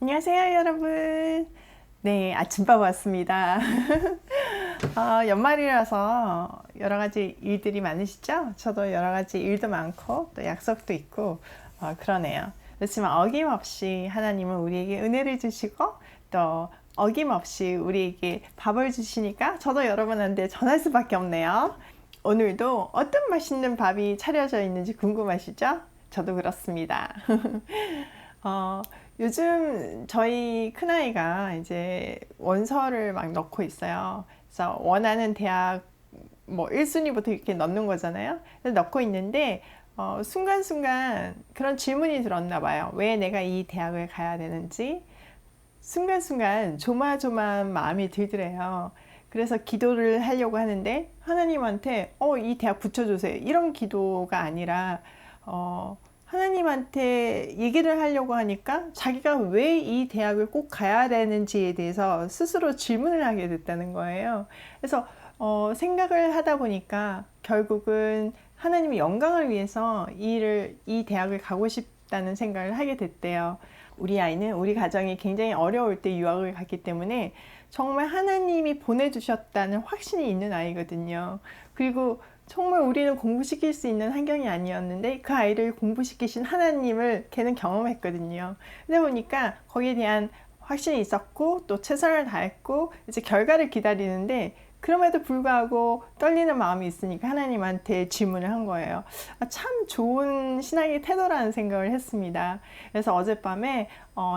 안녕하세요, 여러분. 네, 아침밥 왔습니다. 연말이라서 여러 가지 일들이 많으시죠? 저도 여러 가지 일도 많고 또 약속도 있고 그러네요. 그렇지만 어김없이 하나님은 우리에게 은혜를 주시고 또 어김없이 우리에게 밥을 주시니까 저도 여러분한테 전할 수밖에 없네요. 오늘도 어떤 맛있는 밥이 차려져 있는지 궁금하시죠? 저도 그렇습니다. 어, 요즘 저희 큰아이가 이제 원서를 막 넣고 있어요. 그래서 원하는 대학 뭐 1순위부터 이렇게 넣는 거잖아요. 그래서 넣고 있는데 순간순간 그런 질문이 들었나 봐요. 왜 내가 이 대학을 가야 되는지 순간순간 조마조마한 마음이 들더래요. 그래서 기도를 하려고 하는데 하나님한테 이 대학 붙여주세요. 이런 기도가 아니라 하나님한테 얘기를 하려고 하니까 자기가 왜 이 대학을 꼭 가야 되는지에 대해서 스스로 질문을 하게 됐다는 거예요. 그래서 생각을 하다 보니까 결국은 하나님의 영광을 위해서 이 대학을 가고 싶다는 생각을 하게 됐대요. 우리 아이는 우리 가정이 굉장히 어려울 때 유학을 갔기 때문에 정말 하나님이 보내주셨다는 확신이 있는 아이거든요. 그리고 정말 우리는 공부시킬 수 있는 환경이 아니었는데 그 아이를 공부시키신 하나님을 걔는 경험했거든요. 그러다 보니까 거기에 대한 확신이 있었고 또 최선을 다했고 이제 결과를 기다리는데 그럼에도 불구하고 떨리는 마음이 있으니까 하나님한테 질문을 한 거예요. 참 좋은 신앙의 태도라는 생각을 했습니다. 그래서 어젯밤에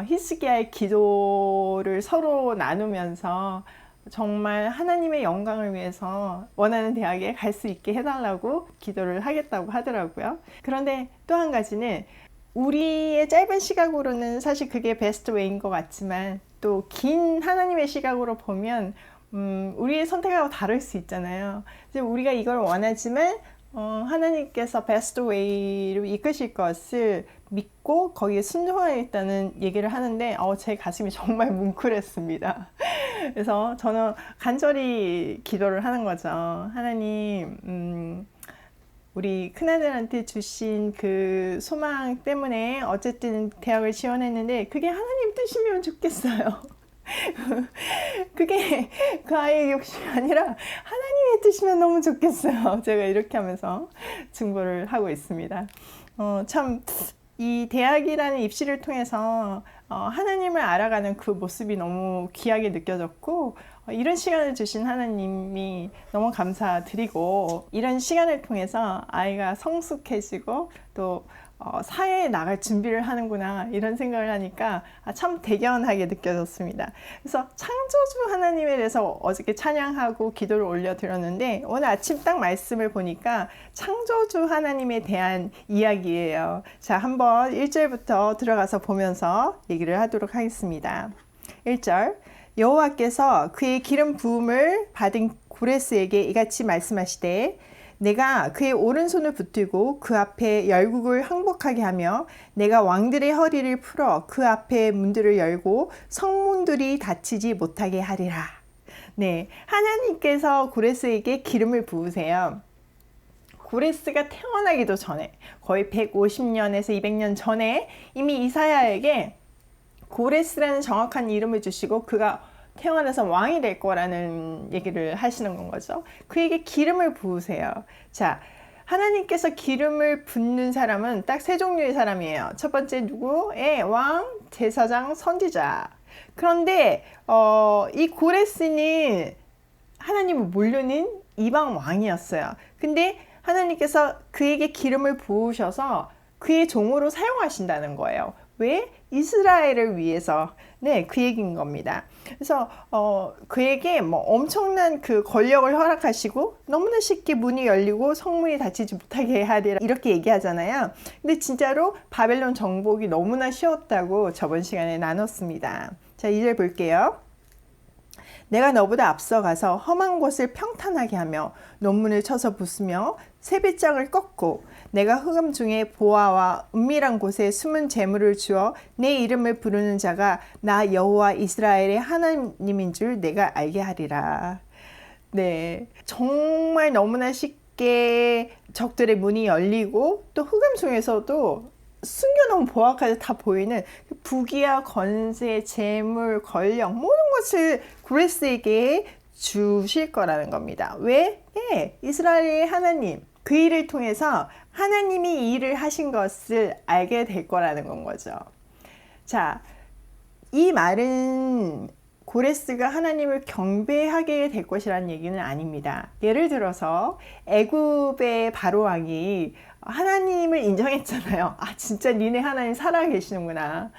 히스기야의 기도를 서로 나누면서 정말 하나님의 영광을 위해서 원하는 대학에 갈 수 있게 해달라고 기도를 하겠다고 하더라고요. 그런데 또 한 가지는 우리의 짧은 시각으로는 사실 그게 베스트 웨이인 것 같지만 또 긴 하나님의 시각으로 보면 우리의 선택하고 다를 수 있잖아요. 우리가 이걸 원하지만 하나님께서 베스트 웨이로 이끄실 것을 믿고 거기에 순종하겠다는 얘기를 하는데 제 가슴이 정말 뭉클했습니다. 그래서 저는 간절히 기도를 하는 거죠. 하나님, 우리 큰아들한테 주신 그 소망 때문에 어쨌든 대학을 지원했는데 그게 하나님 뜻이면 좋겠어요. 그게 그 아이의 욕심이 아니라 하나님의 뜻이면 너무 좋겠어요. 제가 이렇게 하면서 증거를 하고 있습니다. 참 이 대학이라는 입시를 통해서 하나님을 알아가는 그 모습이 너무 귀하게 느껴졌고 이런 시간을 주신 하나님이 너무 감사드리고 이런 시간을 통해서 아이가 성숙해지고 또 사회에 나갈 준비를 하는구나 이런 생각을 하니까 참 대견하게 느껴졌습니다. 그래서 창조주 하나님에 대해서 어저께 찬양하고 기도를 올려드렸는데 오늘 아침 딱 말씀을 보니까 창조주 하나님에 대한 이야기예요. 자, 한번 1절부터 들어가서 보면서 얘기를 하도록 하겠습니다. 1절 여호와께서 그의 기름 부음을 받은 고레스에게 이같이 말씀하시되 내가 그의 오른손을 붙들고 그 앞에 열국을 항복하게 하며 내가 왕들의 허리를 풀어 그 앞에 문들을 열고 성문들이 닫히지 못하게 하리라. 네, 하나님께서 고레스에게 기름을 부으세요. 고레스가 태어나기도 전에 거의 150년에서 200년 전에 이미 이사야에게 고레스라는 정확한 이름을 주시고 그가 태어나서 왕이 될 거라는 얘기를 하시는 건 거죠. 그에게 기름을 부으세요. 자, 하나님께서 기름을 붓는 사람은 딱 세 종류의 사람이에요. 첫 번째 누구의 왕, 제사장, 선지자. 그런데 이 고레스는 하나님을 모르는 이방 왕이었어요. 근데 하나님께서 그에게 기름을 부으셔서 그의 종으로 사용하신다는 거예요. 왜? 이스라엘을 위해서. 네, 그 얘기인 겁니다. 그래서 그에게 뭐 엄청난 그 권력을 허락하시고 너무나 쉽게 문이 열리고 성문이 닫히지 못하게 하리라 이렇게 얘기하잖아요. 근데 진짜로 바벨론 정복이 너무나 쉬웠다고 저번 시간에 나눴습니다. 자, 2절 볼게요. 내가 너보다 앞서가서 험한 곳을 평탄하게 하며 논문을 쳐서 부수며 세뱃장을 꺾고 내가 흑암 중에 보아와 은밀한 곳에 숨은 재물을 주어 내 이름을 부르는 자가 나 여호와 이스라엘의 하나님인 줄 내가 알게 하리라. 네, 정말 너무나 쉽게 적들의 문이 열리고 또 흑암 중에서도 숨겨놓은 보화까지 다 보이는 부귀와 권세, 재물, 권력 모든 것을 고레스에게 주실 거라는 겁니다. 왜? 예, 이스라엘의 하나님 그 일을 통해서 하나님이 이 일을 하신 것을 알게 될 거라는 건 거죠. 자, 이 말은 고레스가 하나님을 경배하게 될 것이라는 얘기는 아닙니다. 예를 들어서 애굽의 바로 왕이 하나님을 인정했잖아요. 아, 진짜 니네 하나님 살아계시는구나.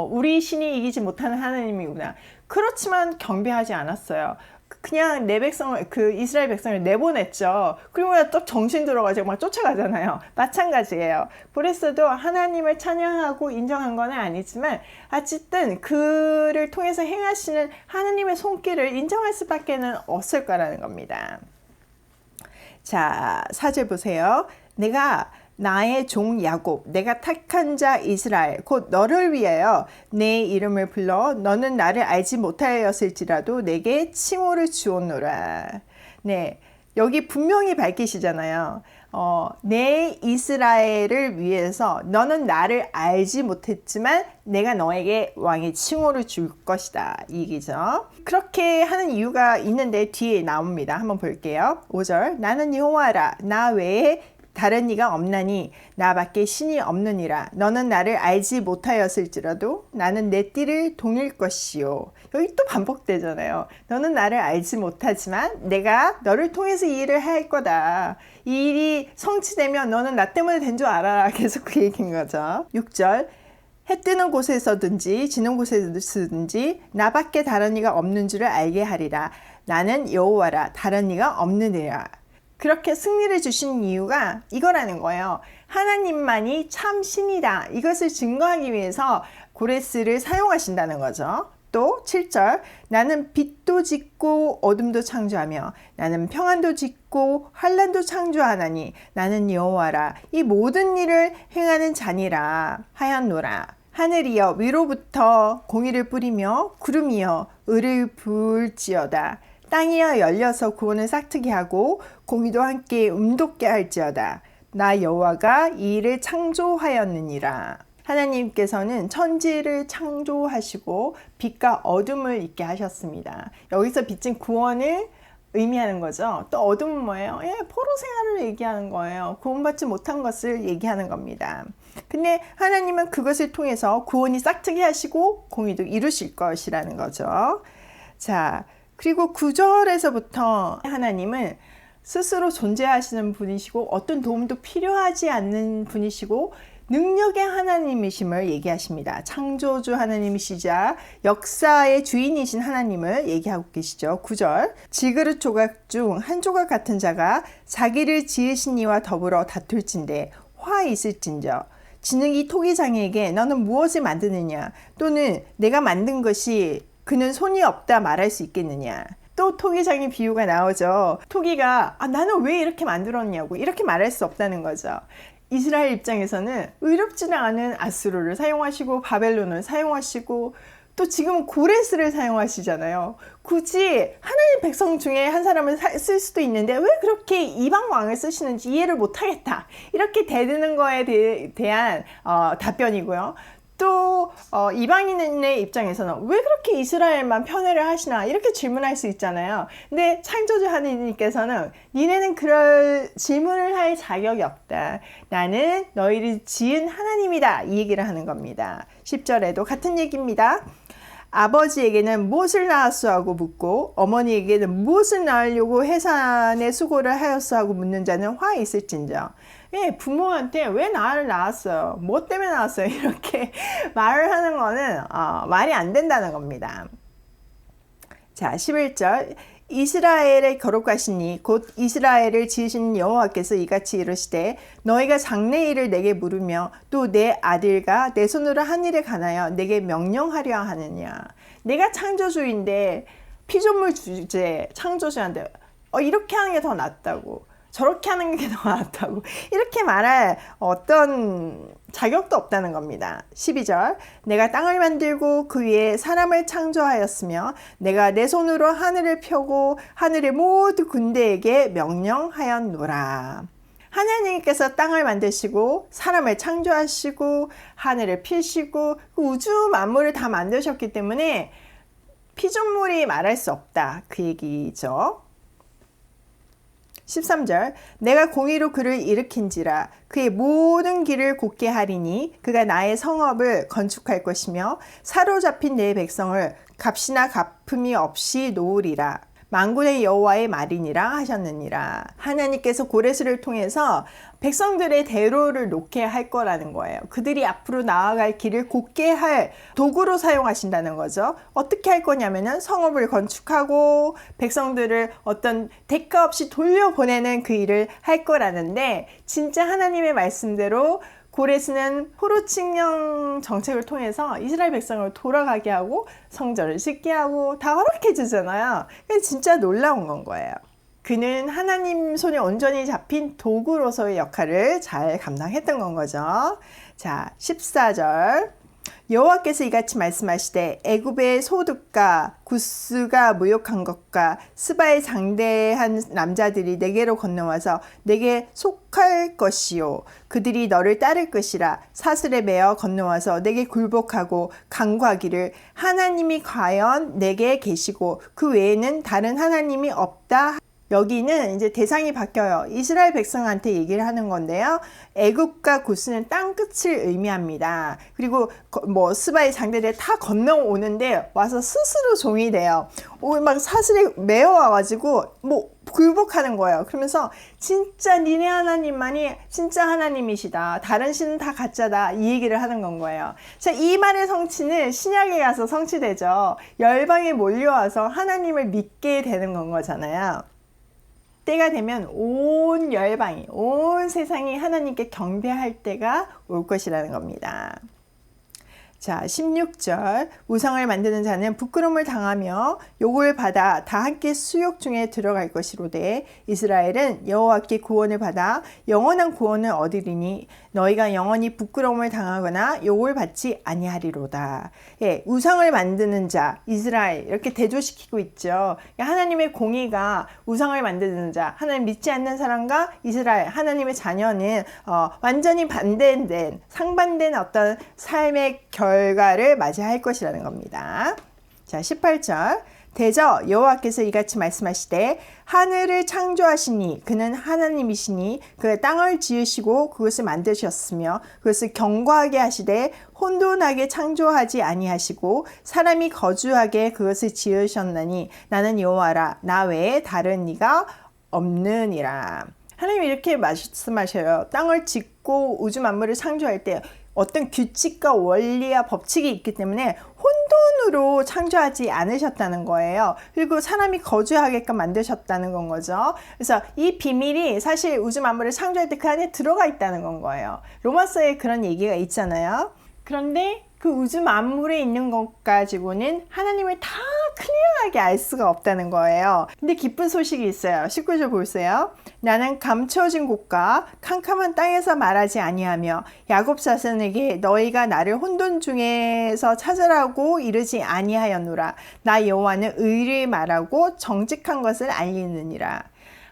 우리 신이 이기지 못하는 하나님이구나. 그렇지만 경배하지 않았어요. 그냥 내 백성을, 그 이스라엘 백성을 내보냈죠. 그리고 또 정신 들어가지고 막 쫓아가잖아요. 마찬가지예요. 고레스도 하나님을 찬양하고 인정한 건 아니지만 어쨌든 그를 통해서 행하시는 하나님의 손길을 인정할 수밖에 없을 거라는 겁니다. 자, 4절 보세요. 내가 나의 종 야곱, 내가 택한 자 이스라엘, 곧 너를 위하여 내 이름을 불러 너는 나를 알지 못하였을지라도 내게 칭호를 주었노라. 네, 여기 분명히 밝히시잖아요. 내 이스라엘을 위해서 너는 나를 알지 못했지만 내가 너에게 왕의 칭호를 줄 것이다. 이 얘기죠. 그렇게 하는 이유가 있는데 뒤에 나옵니다. 한번 볼게요. 5절 나는 여호와라 나 외에 다른 이가 없나니 나밖에 신이 없느니라. 너는 나를 알지 못하였을지라도 나는 내 띠를 동일 것이요. 여기 또 반복되잖아요. 너는 나를 알지 못하지만 내가 너를 통해서 이 일을 할 거다. 이 일이 성취되면 너는 나 때문에 된 줄 알아라. 계속 그 얘기인 거죠. 6절 해 뜨는 곳에서든지 지는 곳에서든지 나밖에 다른 이가 없는 줄을 알게 하리라. 나는 여호와라 다른 이가 없느니라. 그렇게 승리를 주신 이유가 이거라는 거예요. 하나님만이 참 신이다. 이것을 증거하기 위해서 고레스를 사용하신다는 거죠. 또 7절 나는 빛도 짓고 어둠도 창조하며 나는 평안도 짓고 환난도 창조하나니 나는 여호와라 이 모든 일을 행하는 자니라 하였노라. 하늘이여 위로부터 공의를 뿌리며 구름이여 의를 부을지어다. 땅이여 열려서 구원을 싹트게 하고 공의도 함께 음돋게 할지어다. 나 여호와가 이 일을 창조하였느니라. 하나님께서는 천지를 창조하시고 빛과 어둠을 있게 하셨습니다. 여기서 빛은 구원을 의미하는 거죠. 또 어둠은 뭐예요? 포로 생활을 얘기하는 거예요. 구원받지 못한 것을 얘기하는 겁니다. 근데 하나님은 그것을 통해서 구원이 싹트게 하시고 공의도 이루실 것이라는 거죠. 자, 그리고 9절에서부터 하나님은 스스로 존재하시는 분이시고 어떤 도움도 필요하지 않는 분이시고 능력의 하나님이심을 얘기하십니다. 창조주 하나님이시자 역사의 주인이신 하나님을 얘기하고 계시죠. 9절 질그릇 조각 중 한 조각 같은 자가 자기를 지으신 이와 더불어 다툴진대 화 있을진저 지능이 토기장에게 너는 무엇을 만드느냐 또는 내가 만든 것이 그는 손이 없다 말할 수 있겠느냐. 또 토기장의 비유가 나오죠. 토기가 나는 왜 이렇게 만들었냐고 이렇게 말할 수 없다는 거죠. 이스라엘 입장에서는 의롭지는 않은 아수르를 사용하시고 바벨론을 사용하시고 또 지금 고레스를 사용하시잖아요. 굳이 하나님 백성 중에 한 사람을 쓸 수도 있는데 왜 그렇게 이방 왕을 쓰시는지 이해를 못하겠다. 이렇게 대드는 거에 대한 답변이고요. 또 이방인의 입장에서는 왜 그렇게 이스라엘만 편애를 하시나 이렇게 질문할 수 있잖아요. 근데 창조주 하나님께서는 니네는 그럴 질문을 할 자격이 없다. 나는 너희를 지은 하나님이다. 이 얘기를 하는 겁니다. 10절에도 같은 얘기입니다. 아버지에게는 무엇을 낳았소 하고 묻고 어머니에게는 무엇을 낳으려고 해산의 수고를 하였소 하고 묻는 자는 화 있을진저. 부모한테 왜 나를 낳았어요? 뭐 때문에 낳았어요? 이렇게 말을 하는 거는 말이 안 된다는 겁니다. 자, 11절 이스라엘의 거룩하시니 곧 이스라엘을 지으신 여호와께서 이같이 이르시되 너희가 장래일을 내게 물으며 또 내 아들과 내 손으로 한 일에 관하여 내게 명령하려 하느냐. 내가 창조주인데 피조물 주제 창조주한테 이렇게 하는 게 더 낫다고 저렇게 하는 게 더 낫다고 이렇게 말할 어떤 자격도 없다는 겁니다. 12절 내가 땅을 만들고 그 위에 사람을 창조하였으며 내가 내 손으로 하늘을 펴고 하늘의 모두 군대에게 명령하였노라. 하나님께서 땅을 만드시고 사람을 창조하시고 하늘을 피시고 우주 만물을 다 만드셨기 때문에 피조물이 말할 수 없다, 그 얘기죠. 13절, 내가 공의로 그를 일으킨지라 그의 모든 길을 곧게 하리니 그가 나의 성읍을 건축할 것이며 사로잡힌 내 백성을 값이나 갚음이 없이 놓으리라. 만군의 여호와의 말이니라 하셨느니라. 하나님께서 고레스를 통해서 백성들의 대로를 놓게 할 거라는 거예요. 그들이 앞으로 나아갈 길을 곧게 할 도구로 사용하신다는 거죠. 어떻게 할 거냐면은 성읍을 건축하고 백성들을 어떤 대가 없이 돌려보내는 그 일을 할 거라는데, 진짜 하나님의 말씀대로 고레스는 포로칙령 정책을 통해서 이스라엘 백성을 돌아가게 하고 성전을 짓게 하고 다 허락해 주잖아요. 진짜 놀라운 건 거예요. 그는 하나님 손에 온전히 잡힌 도구로서의 역할을 잘 감당했던 건 거죠. 자, 14절. 여호와께서 이같이 말씀하시되 애굽의 소득과 구스가 무욕한 것과 스바의 장대한 남자들이 내게로 건너와서 내게 속할 것이요 그들이 너를 따를 것이라. 사슬에 매어 건너와서 내게 굴복하고 간구하기를 하나님이 과연 내게 계시고 그 외에는 다른 하나님이 없다. 여기는 이제 대상이 바뀌어요. 이스라엘 백성한테 얘기를 하는 건데요. 애굽과 구스는 땅 끝을 의미합니다. 그리고 스바의 장대들이 다 건너오는데 와서 스스로 종이 돼요. 막 사슬에 매어와가지고 굴복하는 거예요. 그러면서 진짜 니네 하나님만이 진짜 하나님이시다. 다른 신은 다 가짜다. 이 얘기를 하는 건 거예요. 자, 이 말의 성취는 신약에 가서 성취되죠. 열방에 몰려와서 하나님을 믿게 되는 건 거잖아요. 때가 되면 온 열방이, 온 세상이 하나님께 경배할 때가 올 것이라는 겁니다. 자, 16절. 우상을 만드는 자는 부끄러움을 당하며 욕을 받아 다 함께 수욕 중에 들어갈 것이로되 이스라엘은 여호와께 구원을 받아 영원한 구원을 얻으리니 너희가 영원히 부끄러움을 당하거나 욕을 받지 아니하리로다. 예, 우상을 만드는 자, 이스라엘 이렇게 대조시키고 있죠. 하나님의 공의가 우상을 만드는 자, 하나님 믿지 않는 사람과 이스라엘, 하나님의 자녀는 완전히 반대된, 상반된 어떤 삶의 결과를 맞이할 것이라는 겁니다. 자, 18절. 대저 여호와께서 이같이 말씀하시되 하늘을 창조하시니 그는 하나님이시니 그 땅을 지으시고 그것을 만드셨으며 그것을 견고하게 하시되 혼돈하게 창조하지 아니하시고 사람이 거주하게 그것을 지으셨나니 나는 여호와라. 나 외에 다른 이가 없느니라. 하나님이 이렇게 말씀하셔요. 땅을 짓고 우주 만물을 창조할 때 어떤 규칙과 원리와 법칙이 있기 때문에 혼돈으로 창조하지 않으셨다는 거예요. 그리고 사람이 거주하게끔 만드셨다는 건 거죠. 그래서 이 비밀이 사실 우주 만물을 창조할 때 그 안에 들어가 있다는 건 거예요. 로마서에 그런 얘기가 있잖아요. 그런데 그 우주 만물에 있는 것 가지고는 하나님을 다 클리어하게 알 수가 없다는 거예요. 근데 기쁜 소식이 있어요. 19절 보세요. 나는 감춰진 곳과 캄캄한 땅에서 말하지 아니하며 야곱 자손에게 너희가 나를 혼돈 중에서 찾으라고 이르지 아니하였노라. 나 여호와는 의를 말하고 정직한 것을 알리느니라.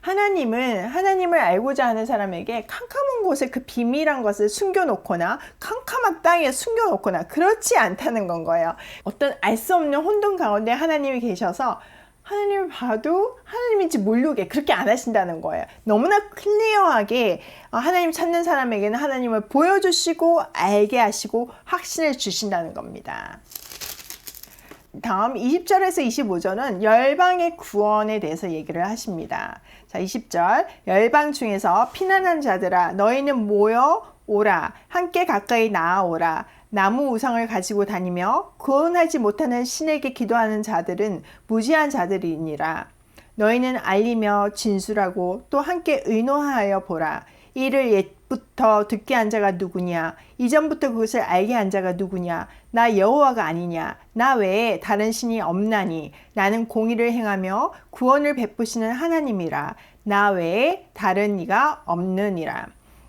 하나님은 하나님을 알고자 하는 사람에게 캄캄한 곳에 그 비밀한 것을 숨겨놓거나 캄캄한 땅에 숨겨놓거나 그렇지 않다는 건 거예요. 어떤 알 수 없는 혼돈 가운데 하나님이 계셔서 하나님을 봐도 하나님인지 모르게 그렇게 안 하신다는 거예요. 너무나 클리어하게 하나님 찾는 사람에게는 하나님을 보여주시고 알게 하시고 확신을 주신다는 겁니다. 다음 20절에서 25절은 열방의 구원에 대해서 얘기를 하십니다. 자, 20절. 열방 중에서 피난한 자들아 너희는 모여 오라. 함께 가까이 나아오라. 나무 우상을 가지고 다니며 구원하지 못하는 신에게 기도하는 자들은 무지한 자들이니라. 너희는 알리며 진술하고 또 함께 의논하여 보라. 이를 옛부터 듣게 한 자가 누구냐? 이전부터 그것을 알게 한 자가 누구냐? 나 여호와가 아니냐? 나 외에 다른 신이 없나니? 나는 공의를 행하며 구원을 베푸시는 하나님이라. 나 외에 다른 이가 없느니라.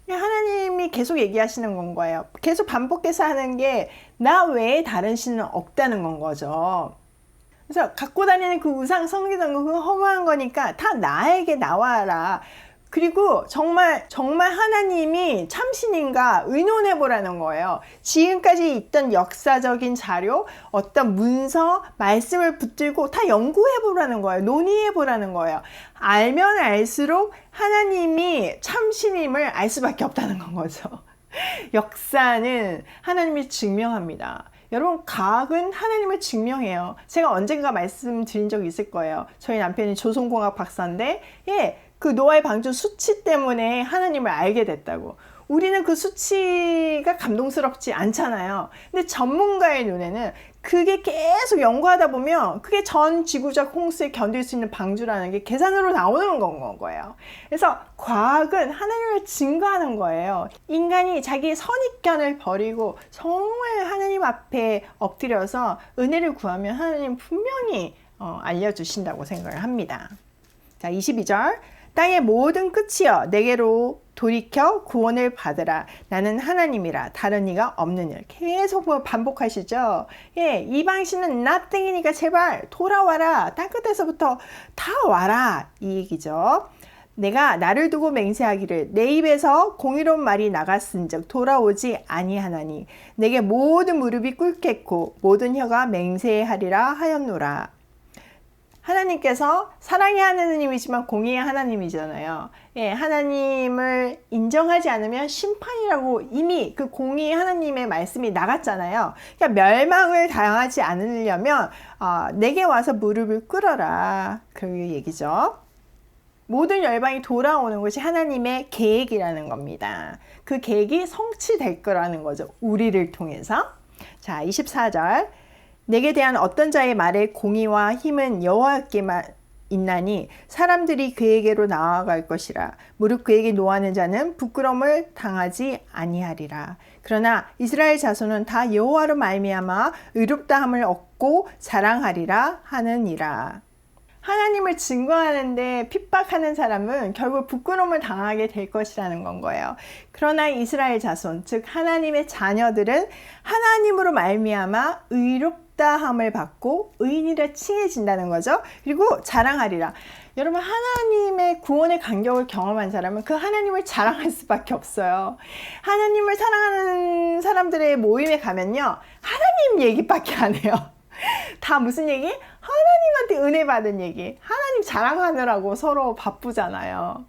하나님이 계속 얘기하시는 건 거예요. 계속 반복해서 하는 게 나 외에 다른 신은 없다는 건 거죠. 그래서 갖고 다니는 그 우상 섬기던 거 그거 허무한 거니까 다 나에게 나와라. 그리고 정말 하나님이 참신인가 의논해 보라는 거예요. 지금까지 있던 역사적인 자료, 어떤 문서, 말씀을 붙들고 다 연구해 보라는 거예요. 논의해 보라는 거예요. 알면 알수록 하나님이 참신임을 알 수밖에 없다는 건 거죠. 역사는 하나님이 증명합니다. 여러분, 과학은 하나님을 증명해요. 제가 언젠가 말씀드린 적이 있을 거예요. 저희 남편이 조선공학 박사인데 그 노아의 방주 수치 때문에 하나님을 알게 됐다고. 우리는 그 수치가 감동스럽지 않잖아요. 근데 전문가의 눈에는 그게 계속 연구하다 보면 그게 전 지구적 홍수에 견딜 수 있는 방주라는 게 계산으로 나오는 건 거예요. 그래서 과학은 하나님을 증거하는 거예요. 인간이 자기 선입견을 버리고 정말 하나님 앞에 엎드려서 은혜를 구하면 하나님 분명히 알려주신다고 생각을 합니다. 자, 22절. 땅의 모든 끝이여 내게로 돌이켜 구원을 받으라. 나는 하나님이라 다른 이가 없는 일. 계속 반복하시죠. 이방신은 nothing이니까 제발 돌아와라. 땅끝에서부터 다 와라. 이 얘기죠. 내가 나를 두고 맹세하기를 내 입에서 공의로운 말이 나갔은즉 돌아오지 아니하나니 내게 모든 무릎이 꿇겠고 모든 혀가 맹세하리라 하였노라. 하나님께서 사랑의 하나님이지만 공의의 하나님이잖아요. 하나님을 인정하지 않으면 심판이라고 이미 그 공의의 하나님의 말씀이 나갔잖아요. 그러니까 멸망을 당하지 않으려면 내게 와서 무릎을 꿇어라. 그 얘기죠. 모든 열방이 돌아오는 것이 하나님의 계획이라는 겁니다. 그 계획이 성취될 거라는 거죠. 우리를 통해서. 자, 24절. 내게 대한 어떤 자의 말에 공의와 힘은 여호와께만 있나니 사람들이 그에게로 나아갈 것이라. 무릎 그에게 노하는 자는 부끄러움을 당하지 아니하리라. 그러나 이스라엘 자손은 다 여호와로 말미암아 의롭다함을 얻고 자랑하리라 하느니라. 하나님을 증거하는데 핍박하는 사람은 결국 부끄러움을 당하게 될 것이라는 건 거예요. 그러나 이스라엘 자손, 즉 하나님의 자녀들은 하나님으로 말미암아 의롭다함을 받고 의인이라 칭해진다는 거죠. 그리고 자랑하리라. 여러분, 하나님의 구원의 간격을 경험한 사람은 그 하나님을 자랑할 수밖에 없어요. 하나님을 사랑하는 사람들의 모임에 가면요, 하나님 얘기밖에 안 해요. 다 무슨 얘기? 하나님한테 은혜 받은 얘기. 하나님 자랑하느라고 서로 바쁘잖아요.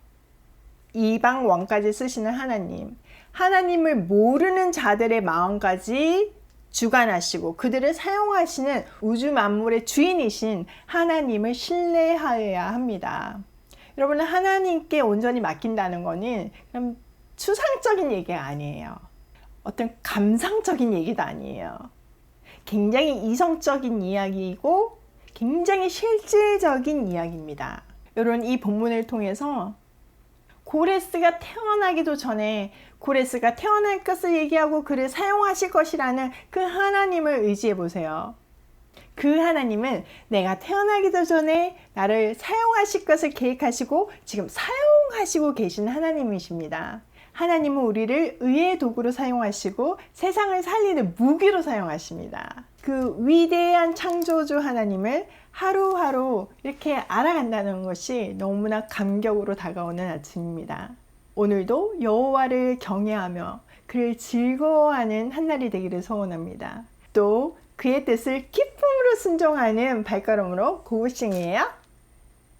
이방 왕까지 쓰시는 하나님. 하나님을 모르는 자들의 마음까지 주관하시고 그들을 사용하시는 우주 만물의 주인이신 하나님을 신뢰하여야 합니다. 여러분, 하나님께 온전히 맡긴다는 거는 그럼 추상적인 얘기가 아니에요. 어떤 감상적인 얘기도 아니에요. 굉장히 이성적인 이야기이고 굉장히 실질적인 이야기입니다. 여러분, 이 본문을 통해서 고레스가 태어나기도 전에 고레스가 태어날 것을 얘기하고 그를 사용하실 것이라는 그 하나님을 의지해 보세요. 그 하나님은 내가 태어나기도 전에 나를 사용하실 것을 계획하시고 지금 사용하시고 계신 하나님이십니다. 하나님은 우리를 의의 도구로 사용하시고 세상을 살리는 무기로 사용하십니다. 그 위대한 창조주 하나님을 하루하루 이렇게 알아간다는 것이 너무나 감격으로 다가오는 아침입니다. 오늘도 여호와를 경외하며 그를 즐거워하는 한날이 되기를 소원합니다. 또 그의 뜻을 기쁨으로 순종하는 발걸음으로 고고싱이에요.